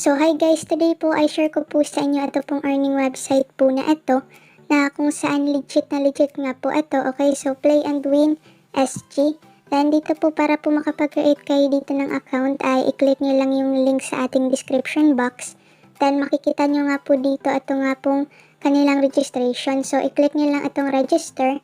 So hi guys, today po ay share ko po sa inyo ito pong earning website po na ito na kung saan legit nga po ito. Okay, so Play and Win SG. Then dito po para po makapag-create kayo dito ng account ay i-click nyo lang yung link sa ating description box. Then makikita nyo nga po dito ito nga pong kanilang registration. So i-click nyo lang itong register.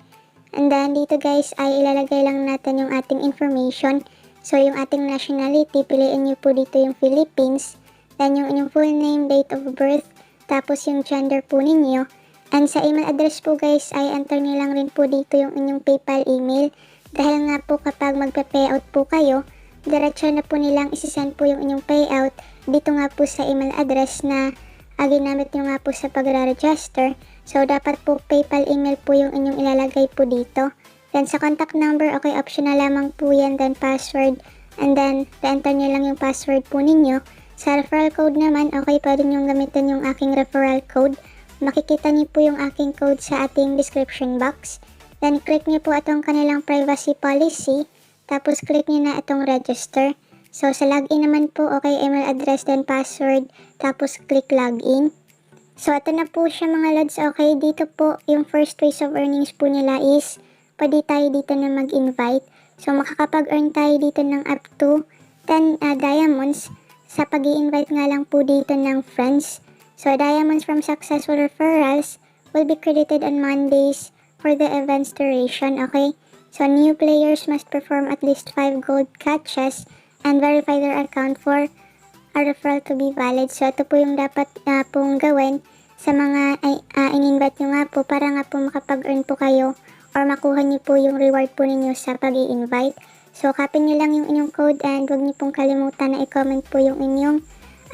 And then dito guys ay ilalagay lang natin yung ating information. So yung ating nationality, piliin nyo po dito yung Philippines. Then yung inyong full name, date of birth, tapos yung gender po ninyo. And sa email address po guys ay enter nyo lang rin po dito yung inyong PayPal email. Dahil nga po kapag magpe-payout po kayo, diretso na po nilang isisend po yung inyong payout dito nga po sa email address na ginamit nyo nga po sa pag-register. So dapat po PayPal email po yung inyong ilalagay po dito. Then sa contact number, okay, optional lamang po yan. Then password, and then enter nyo lang yung password po ninyo. Sa referral code naman, okay, pwede nyo gamitin yung aking referral code. Makikita nyo po yung aking code sa ating description box. Then click nyo po itong kanilang privacy policy. Tapos click nyo na itong register. So sa login naman po, okay, email address, then password. Tapos click login. So ito na po siya mga lods. Okay, dito po yung first ways of earnings po nila is pwede tayo dito na mag-invite. So makakapag-earn tayo dito ng up to 10 diamonds sa pag-i-invite nga lang po dito ng friends. So diamonds from successful referrals will be credited on Mondays for the event's duration. Okay, so new players must perform at least 5 gold catches and verify their account for a referral to be valid. So ito po yung dapat pong gawin sa mga in-invite nyo nga po para nga po makapag-earn po kayo or makuha nyo po yung reward po ninyo sa pag-i-invite. So copy nyo lang yung inyong code and huwag nyo pong kalimutan na i-comment po yung inyong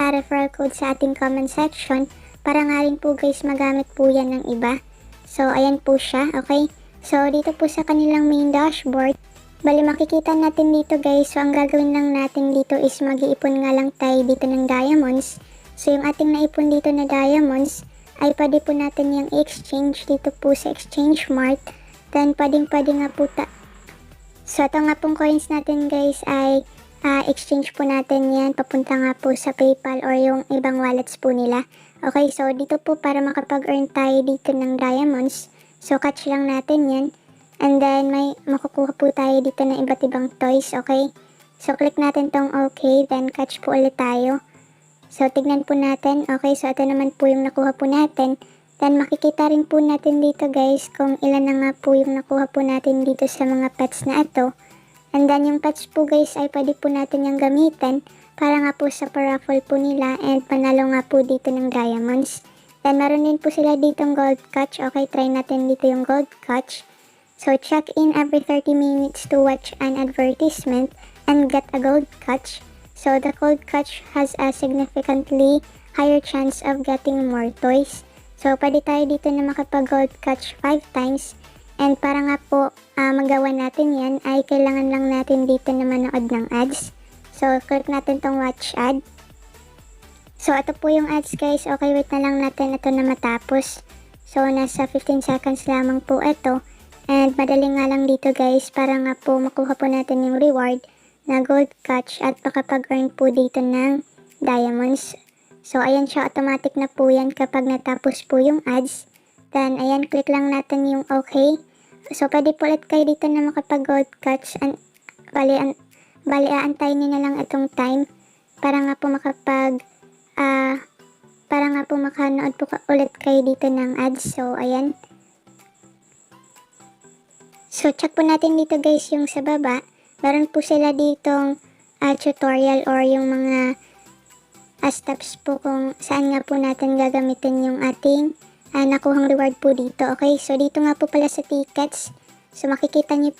referral code sa ating comment section para nga rin po guys magamit po yan ng iba. So ayan po siya, okay. So dito po sa kanilang main dashboard, bali makikita natin dito guys, so ang gagawin lang natin dito is mag-iipon nga lang tayo dito ng diamonds. So yung ating naipon dito na diamonds ay pwede po natin yung exchange dito po sa exchange mart. Then pwede nga po so ito nga pong coins natin guys ay exchange po natin yan papunta nga po sa PayPal or yung ibang wallets po nila. Okay, so dito po para makapag-earn tayo dito ng diamonds, so catch lang natin yan. And then may makukuha po tayo dito ng iba't ibang toys. Okay, so click natin tong okay, then catch po ulit tayo. So tignan po natin. Okay, so ito naman po yung nakuha po natin. Then makikita rin po natin dito guys kung ilan na nga po yung nakuha po natin dito sa mga pets na ito. And then yung pets po guys ay pwede po natin yung gamitin para nga po sa paraffle po nila and panalo nga po dito ng diamonds. Then meron din po sila ditong gold catch. Okay, try natin dito yung gold catch. So check in every 30 minutes to watch an advertisement and get a gold catch. So the gold catch has a significantly higher chance of getting more toys. So pwede tayo dito na makapag-gold catch 5 times. And para nga po magawa natin yan ay kailangan lang natin dito na manood ng ads. So click natin tong watch ad. So ito po yung ads guys. Okay, wait na lang natin ito na matapos. So nasa 15 seconds lamang po ito. And madali nga lang dito guys para nga po makuha po natin yung reward na gold catch at makapag-earn po dito ng diamonds. So ayan siya, automatic na po yan kapag natapos po yung ads. Then ayan, click lang natin yung okay. So pwede po ulit kayo dito na makapag-gold catch and bali aantayin nyo na lang itong time para nga po makanood po ulit kayo dito ng ads. So ayan. So check po natin dito guys yung sa baba. Meron po sila ditong tutorial or yung mga steps po kung saan nga po natin gagamitin yung ating nakuhang reward po dito. Okay, so dito nga po pala sa tickets. So makikita nyo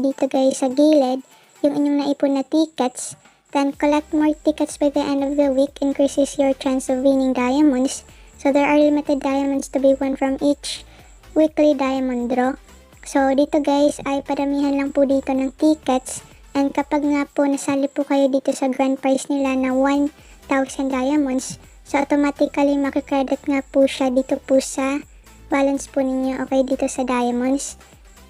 dito guys sa gilid yung inyong naipon na tickets. Then collect more tickets by the end of the week increases your chance of winning diamonds. So there are limited diamonds to be won from each weekly diamond draw. So dito guys ay padamihan lang po dito ng tickets. And kapag nga po nasali po kayo dito sa grand prize nila na 1,000 diamonds, so automatically makikredit nga po siya dito po sa balance po ninyo, okay, dito sa diamonds.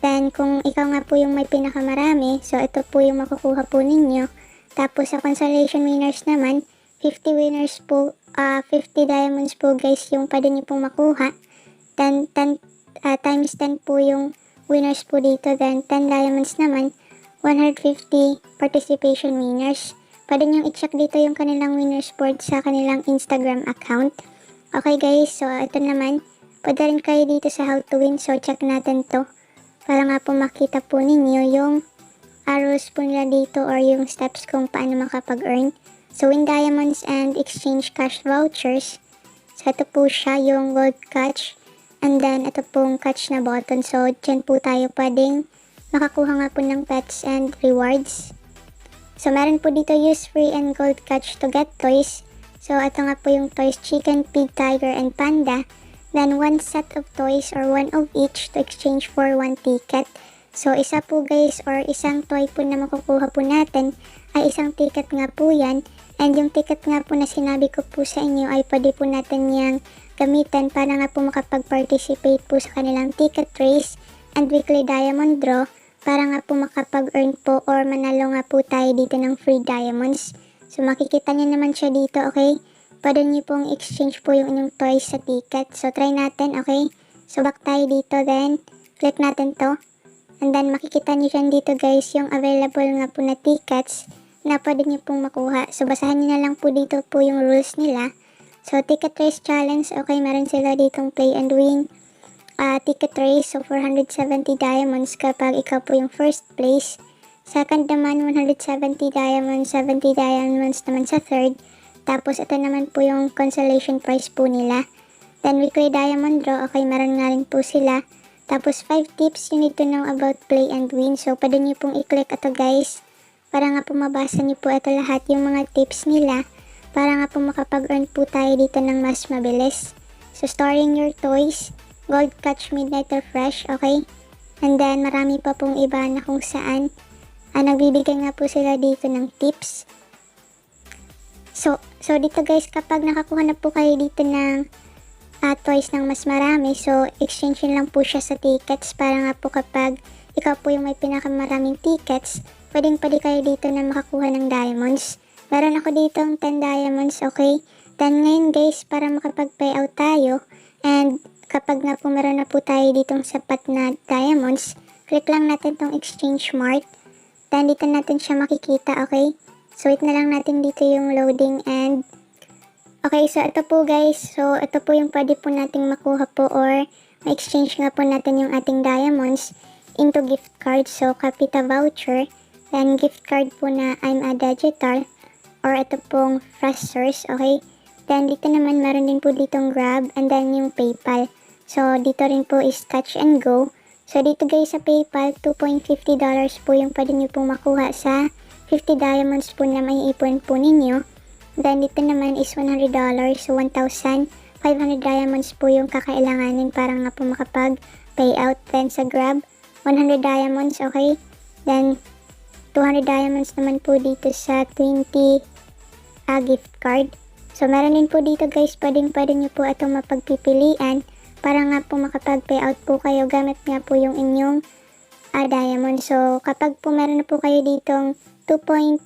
Then kung ikaw nga po yung may pinakamarami, so ito po yung makukuha po ninyo. Tapos sa consolation winners naman, 50 winners po, 50 diamonds po guys yung pwede nyo pong makuha. Then 10 times 10 po yung winners po dito. Then 10 diamonds naman, 150 participation winners. Pwede nyo i-check dito yung kanilang winners board sa kanilang Instagram account. Okay guys, so ito naman, pwede rin kayo dito sa how to win. So check natin to para nga po makita po ninyo yung arrows po nila dito or yung steps kung paano makapag-earn. So win diamonds and exchange cash vouchers. So ito po siya yung gold catch. And then ito pong catch na button. So dyan po tayo pwedeng makakuha nga po ng pets and rewards. So meron po dito use free and gold catch to get toys. So ito nga po yung toys, chicken, pig, tiger, and panda. Then one set of toys or one of each to exchange for one ticket. So isa po guys or isang toy po na makukuha po natin ay isang ticket nga po yan. And yung ticket nga po na sinabi ko po sa inyo ay pwede po natin yang gamitin para nga po makapag-participate po sa kanilang ticket race and weekly diamond draw para nga po makapag-earn po or manalo nga po tayo dito ng free diamonds. So makikita nyo naman siya dito, okay? Pwede nyo pong exchange po yung inyong toys sa ticket. So try natin, okay? So back tayo dito, then click natin to. And then makikita nyo dyan dito guys yung available nga po na tickets na pwede nyo pong makuha. So basahan nyo na lang po dito po yung rules nila. So ticket race challenge, okay, meron sila ditong play and win. Ticket race, so 470 diamonds kapag ikaw po yung first place. Second naman, 170 diamonds, 70 diamonds naman sa third. Tapos ito naman po yung consolation prize po nila. Then weekly diamond draw, okay, meron nga rin po sila. Tapos 5 tips you need to know about play and win. So pwede nyo pong i-click ito guys. Para nga po mabasa nyo po ito lahat yung mga tips nila. Para nga po makapag-earn po tayo dito ng mas mabilis. So storing your toys, gold catch midnight refresh, okay. And then marami pa pong iba na kung saan nagbibigay nga po sila dito ng tips. So dito guys, kapag nakakuha na po kayo dito ng toys ng mas marami, so exchange lang po siya sa tickets para nga po kapag ikaw po yung may pinakamaraming tickets, pwede kayo dito na makakuha ng diamonds. Meron ako dito 10 diamonds, okay. Then ngayon guys, para makapag-payout tayo, and kapag na po meron na po tayo ditong sapat na diamonds, click lang natin tong exchange mart. Then dito natin siya makikita, okay? So wait na lang natin dito yung loading and okay, so ito po guys. So ito po yung pwede po nating makuha po or ma-exchange nga po natin yung ating diamonds into gift card. So Capita voucher, then gift card po na I'm a Digital or ito pong Freshers, okay? Then dito naman meron din po ditong Grab and then yung PayPal. So dito rin po is Catch and Go. So dito guys sa PayPal, $2.50 po yung pwede nyo pong makuha sa 50 diamonds po na may ipon po ninyo. Then dito naman is $100, so 1,500 diamonds po yung kakailanganin para nga po makapag payout. Then sa Grab, 100 diamonds, okay. Then 200 diamonds naman po dito sa 20 gift card. So meron din po dito guys, pwede nyo po itong mapagpipilian para nga po makapag-payout po kayo gamit nga po yung inyong diamond. So kapag po meron na po kayo ditong $2.50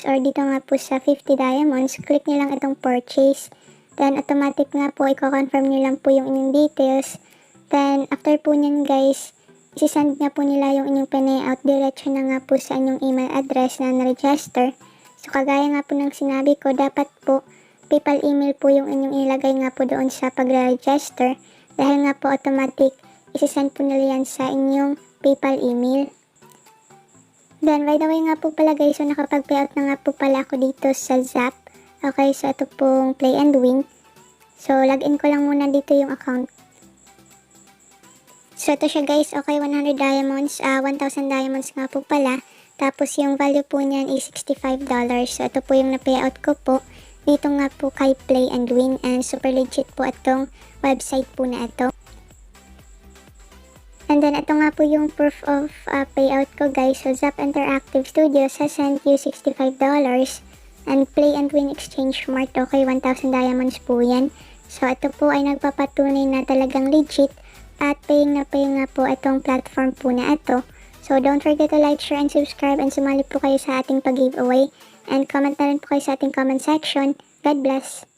or dito nga po sa 50 diamonds, click nyo lang itong purchase. Then automatic nga po, i-confirm nyo lang po yung inyong details. Then after po nyan guys, isisend nga po nila yung inyong payout diretso na nga po sa inyong email address na na-register. So kagaya nga po ng sinabi ko, dapat po PayPal email po yung inyong ilagay nga po doon sa pag-register dahil nga po automatic isisend po nila yan sa inyong PayPal email. Then by the way nga po pala guys, so nakapag-payout na nga po pala ako dito sa Zap. Okay, so ito pong Play and Win. So login ko lang muna dito yung account. So ito siya guys, okay, 100 diamonds, 1,000 diamonds nga po pala. Tapos yung value po niyan is $65. So ito po yung na-payout ko po. Dito nga po kay Play and Win and super legit po itong website po na ito. And then ito nga po yung proof of payout ko guys. So Zap Interactive Studios has sent you $65 and Play and Win Exchange Mart, okay, 1,000 diamonds po yan. So ito po ay nagpapatunay na talagang legit at paying na paying nga po itong platform po na ito. So don't forget to like, share, and subscribe and sumali po kayo sa ating pag-giveaway. And comment na rin po kayo sa ating comment section. God bless!